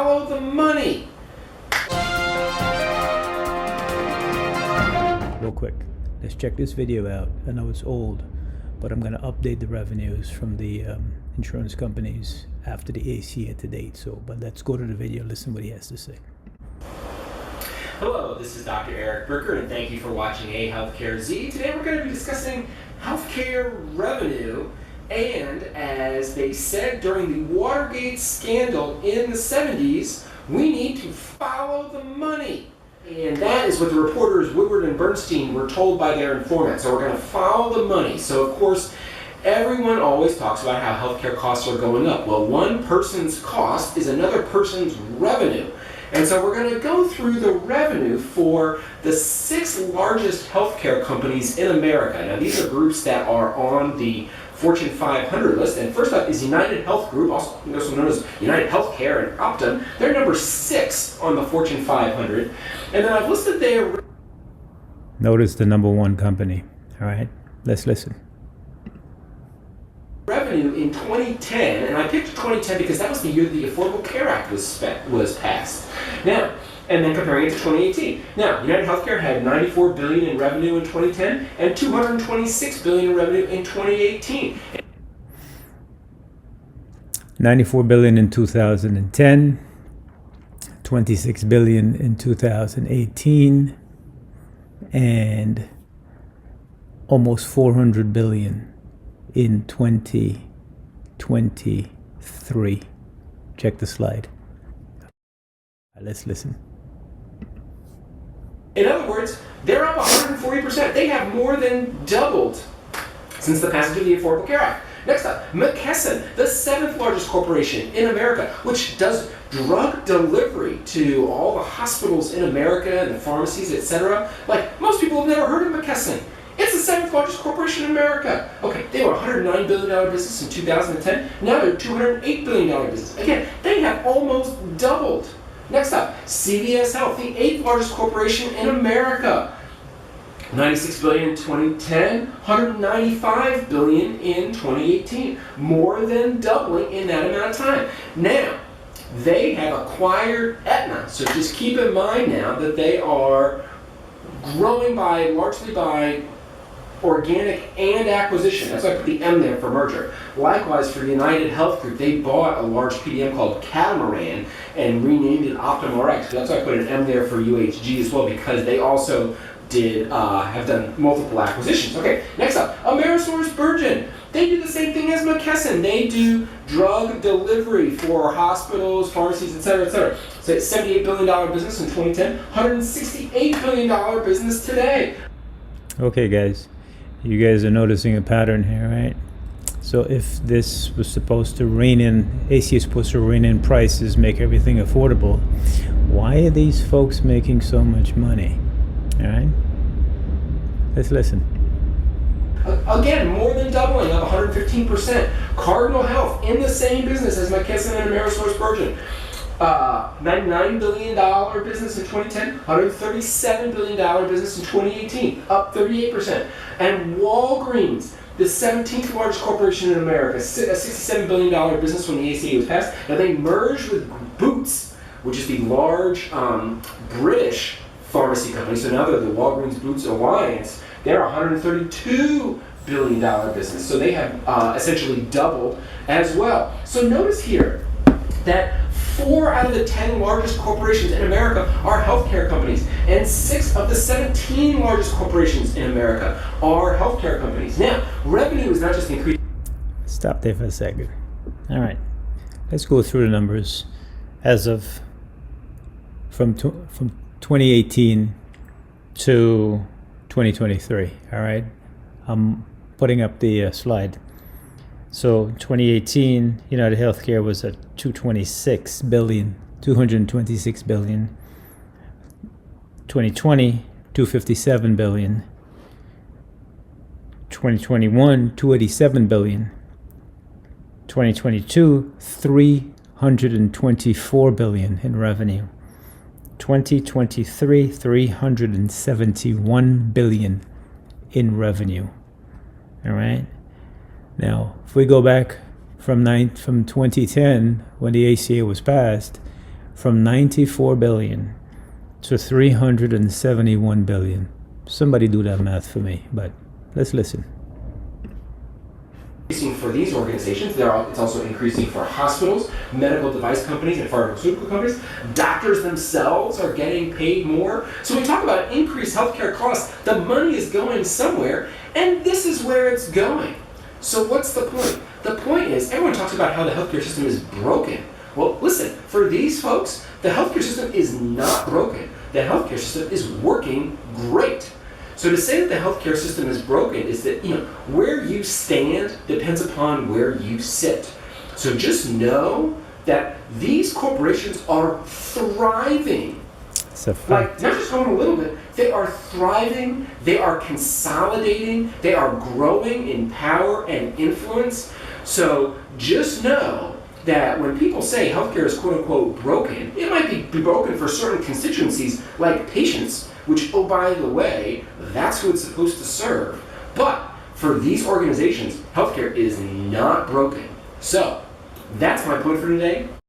follow the money. Real quick, let's check this video out. I know it's old, but I'm going to update the revenues from the insurance companies after the ACA to date. But let's go to the video, listen what he has to say. Hello, this is Dr. Eric Bricker, and thank you for watching A Healthcare Z. Today we're going to be discussing healthcare revenue, and as they said during the Watergate scandal in the 70s, we need to follow the money. And that is what the reporters Woodward and Bernstein were told by their informant. So we're going to follow the money. So of course, everyone always talks about how healthcare costs are going up. Well, one person's cost is another person's revenue. And so we're going to go through the revenue for the 6 largest healthcare companies in America. Now, these are groups that are on the Fortune 500 list. And first up is United Health Group, also known as United Healthcare and Optum. They're number 6 on the Fortune 500. And then I've listed their... Notice the number 1 company. All right, let's listen. Revenue in 2010, and I picked 2010 because that was the year the Affordable Care Act was passed. Now, and then comparing it to 2018. Now, United Healthcare had $94 billion in revenue in 2010 and $226 billion in revenue in 2018. $94 billion in 2010, $26 billion in 2018, and almost $400 billion in 2023. Check the slide. Let's listen. In other words, they're up 140%. They have more than doubled since the passage of the Affordable Care Act. Next up, McKesson, the 7th largest corporation in America, which does drug delivery to all the hospitals in America and the pharmacies, etc. Like, most people have never heard of McKesson. It's the 7th largest corporation in America. Okay, they were a $109 billion business in 2010. Now they're a $208 billion business. Again, they have almost doubled. Next up, CVS Health, the 8th largest corporation in America. $96 billion in 2010, $195 billion in 2018. More than doubling in that amount of time. Now, they have acquired Aetna. So just keep in mind now that they are growing largely by organic and acquisition. That's why I put the M there for merger. Likewise, for United Health Group, they bought a large PBM called Catamaran and renamed it OptumRx. That's why I put an M there for UHG as well, because they also have done multiple acquisitions. Okay, next up, AmerisourceBergen. They do the same thing as McKesson. They do drug delivery for hospitals, pharmacies, etc., etc. So it's a $78 billion business in 2010, $168 billion business today. Okay, guys. You guys are noticing a pattern here, right? So if this was supposed to rein in, AC is supposed to rein in prices, make everything affordable, why are these folks making so much money? All right? Let's listen. Again, more than doubling, up 115%. Cardinal Health, in the same business as McKesson and AmerisourceBergen. $99 billion business in 2010, $137 billion business in 2018, up 38%. And Walgreens, the 17th largest corporation in America, a $67 billion business when the ACA was passed. Now they merged with Boots, which is the large British pharmacy company. So now they're the Walgreens Boots Alliance. They're a $132 billion business. So they have essentially doubled as well. So notice here that 4 out of the 10 largest corporations in America are healthcare companies, and 6 of the 17 largest corporations in America are healthcare companies. Now, revenue is not just increasing. Stop there for a second. All right, let's go through the numbers as of from 2018 to 2023. All right, I'm putting up the slide. So 2018, United Healthcare was at 226 billion. 2020, 257 billion. 2021, 287 billion. 2022, 324 billion in revenue. 2023, 371 billion in revenue. All right. Now, if we go back from 2010, when the ACA was passed, from 94 billion to 371 billion. Somebody do that math for me, but let's listen. Increasing for these organizations, it's also increasing for hospitals, medical device companies, and pharmaceutical companies. Doctors themselves are getting paid more. So when we talk about increased healthcare costs, the money is going somewhere, and this is where it's going. So what's the point? The point is, everyone talks about how the healthcare system is broken. Well, listen, for these folks, the healthcare system is not broken. The healthcare system is working great. So to say that the healthcare system is broken is that, where you stand depends upon where you sit. So just know that these corporations are thriving. It's a fact. Not just growing a little bit, they are thriving, they are consolidating, they are growing in power and influence. So just know that when people say healthcare is quote unquote broken, it might be broken for certain constituencies like patients, which, oh, by the way, that's who it's supposed to serve. But for these organizations, healthcare is not broken. So that's my point for today.